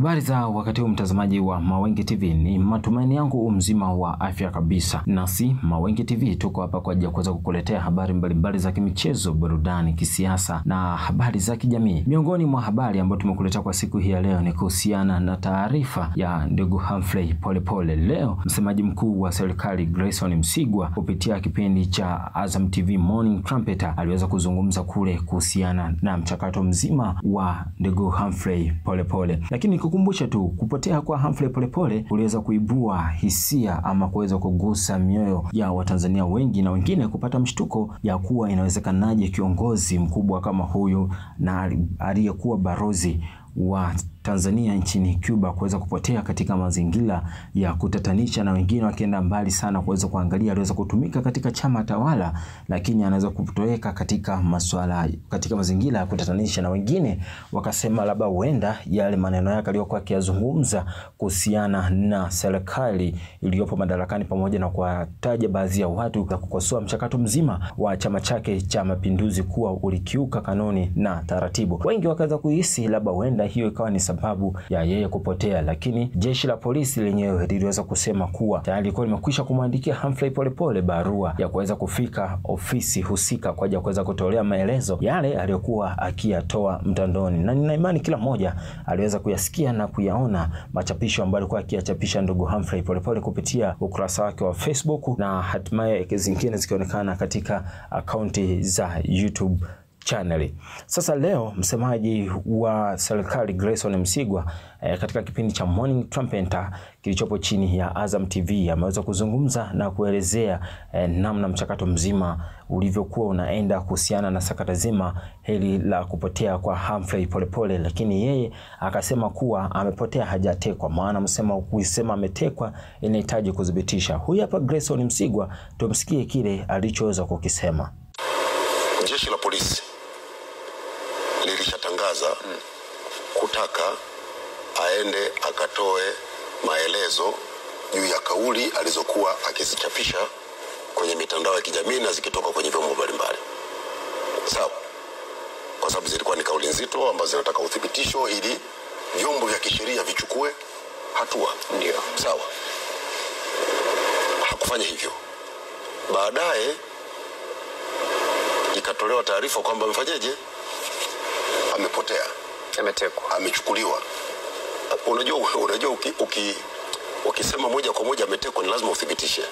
Habari za wakati huu mtazamaji wa Mawengi TV, ni matumaini yangu mzima wa afya kabisa. Nasi Mawengi TV tuko hapa kwa ajili ya kuweza kukuletea habari mbalimbali za kimichezo, burudani, kisiasa na habari za kijamii. Miongoni mwa habari ambazo tumekuletea kwa siku hii ya leo ni kuhusiana na taarifa ya ndugu Humphrey Polepole. Leo msemaji mkuu wa serikali Gerson Msigwa kupitia kipindi cha Azam TV Morning Trumpeter aliweza kuzungumza kule kuhusiana na mchakato mzima wa ndugu Humphrey Polepole. Lakini kukumbusha tu, kupotea kwa Humphrey Polepole uliweza kuibua hisia ama kuweza kugusa mioyo ya Watanzania wengi, na wengine kupata mshtuko ya kuwa inawezekanaje kiongozi mkubwa kama huyu na aliyekuwa barozi wa Tanzania nchini Cuba kuweza kupotea katika mazingira ya kutatanisha, na wengine wakienda mbali sana kuweza kuangalia aliweza kutumika katika chama tawala, lakini anaweza kutoweka katika masuala katika mazingira ya kutatanisha, na wengine wakasema labda huenda yale maneno yake aliyokuwa akiyazungumza kuhusiana na serikali iliyopo madarakani, pamoja na kuwataja baadhi ya watu kwa kukosoa mchakato mzima wa chama chake cha Mapinduzi kuwa ulikiuka kanuni na taratibu. Wengi wakaanza kuhisi labda huenda hiyo ikawa ni sababu ya yeye kupotea, lakini jeshi la polisi lenyewe liliweza kusema kuwa tayari lilikuwa limekwisha kumwandikia Humphrey Polepole barua ya kuweza kufika ofisi husika kwa ajili ya kuweza kutolea maelezo yale aliyokuwa akiyatoa mtandaoni, na nina imani kila mmoja aliweza kuyasikia na kuyaona machapisho ambayo alikuwa akiyachapisha ndugu Humphrey Polepole kupitia ukurasa wake wa Facebook, na hatimaye zingine zikionekana katika akaunti za YouTube channel. Sasa leo msemaji wa serikali Gerson Msigwa katika kipindi cha Morning Trumpeter kilichopo chini ya Azam TV ameweza kuzungumza na kuelezea namna mchakato mzima ulivyokuwa unaenda kuhusiana na sakata zima hili la kupotea kwa Humphrey Polepole, lakini yeye akasema kuwa amepotea, hajatekwa. Maana kusema ametekwa inahitaji kudhibitisha. Huyu hapa Gerson Msigwa, tumsikie kile alichoweza kukisema. Jeshi la polisi lilishatangaza kutaka aende akatoe maelezo juu ya kauli alizokuwa akizichapisha kwenye mitandao ya kijamii na zikitoka kwenye vyombo mbalimbali. Sawa? Kwa sababu zilikuwa ni kauli nzito ambazo zinataka uthibitisho ili vyombo vya kisheria vichukue hatua. Ndio. Sawa? Hakufanya hivyo. Baadaye ikatolewa taarifa kwamba amefanyaje? Amepotea, ametekwa, amechukuliwa. Unajua ukisema moja kwa moja ametekwa ni lazima uthibitishe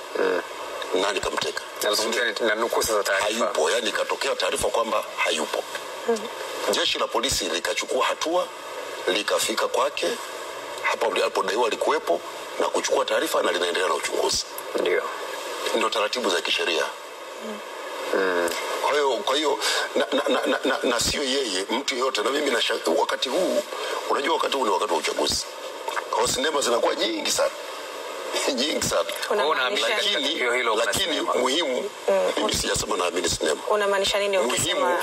nani kamteka. Na nukusa za taarifa hayupo, yani ikatokea taarifa kwamba hayupo. Jeshi la polisi likachukua hatua, likafika kwake hapa alipodaiwa alikuwepo na kuchukua taarifa, na linaendelea na uchunguzi. Ndio taratibu za kisheria. Kwa hiyo na sio yeye, mtu yote. Na mimi wakati huu, unajua wakati huu ni wakati wa uchaguzi, kwa sinema zinakuwa nyingi sana nyingi sana. Lakini muhimu, mimi sijasema naamini sinema. Unamaanisha nini ukisema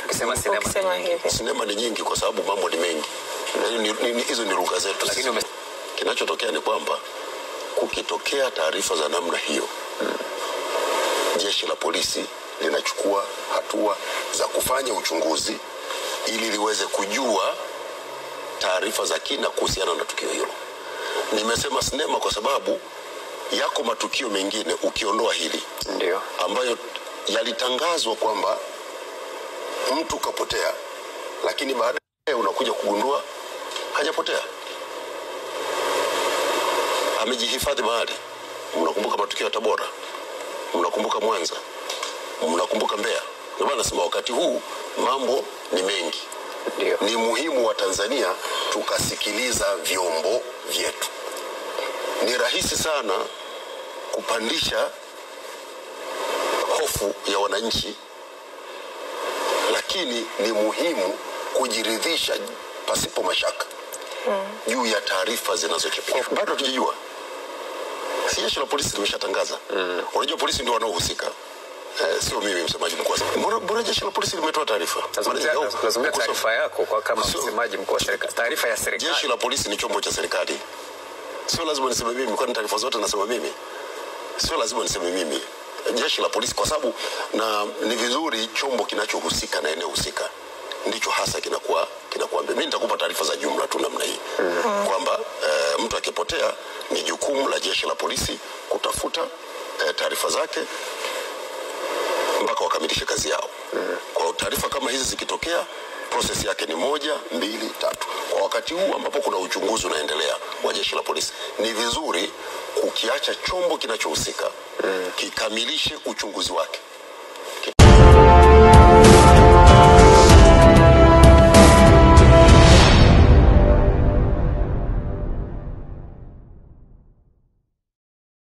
hivi? Sinema ni nyingi kwa sababu mambo ni mengi. Hizo ni lugha zetu. Lakini kinachotokea ni kwamba kukitokea taarifa za namna hiyo, jeshi la polisi linachukua hatua za kufanya uchunguzi ili liweze kujua taarifa za kina kuhusiana na tukio hilo. Nimesema sinema kwa sababu yako matukio mengine ukiondoa hili, ndio ambayo yalitangazwa kwamba mtu kapotea, lakini baadaye unakuja kugundua hajapotea, amejihifadhi mahali. Mnakumbuka matukio ya Tabora, mnakumbuka Mwanza, mnakumbuka Mbeya. Ndio maana nasema wakati huu mambo ni mengi. Ndio. Ni muhimu wa Tanzania tukasikiliza vyombo vyetu. Ni rahisi sana kupandisha hofu ya wananchi, lakini ni muhimu kujiridhisha pasipo mashaka juu ya taarifa zinazochapishwa. Bado hatujajua. Jeshi la polisi limeshatangaza. Unajua polisi ndio wanaohusika. Sio mimi msemaji mkuu. Mbona jeshi la polisi limetoa taarifa? Lazima taarifa yako kwa kama msemaji mkuu wa serikali. Taarifa ya serikali. Jeshi la polisi ni chombo cha serikali. Sio lazima niseme mimi, kwa taarifa zote nasema mimi. Sio lazima niseme mimi. Jeshi la polisi, kwa sababu na ni vizuri chombo kinachohusika na eneo husika ndicho hasa kinakuambia. Mimi nitakupa taarifa za jumla tu namna hii kwamba mtu akipotea ni jukumu la jeshi la polisi kutafuta taarifa zake mpaka wakamilishe kazi yao. Kwa taarifa kama hizi zikitokea, process yake ni 1, 2, 3. Kwa wakati huu ambapo kuna uchunguzi unaendelea wa jeshi la polisi, ni vizuri kukiacha chombo kinachohusika kikamilishe uchunguzi wake.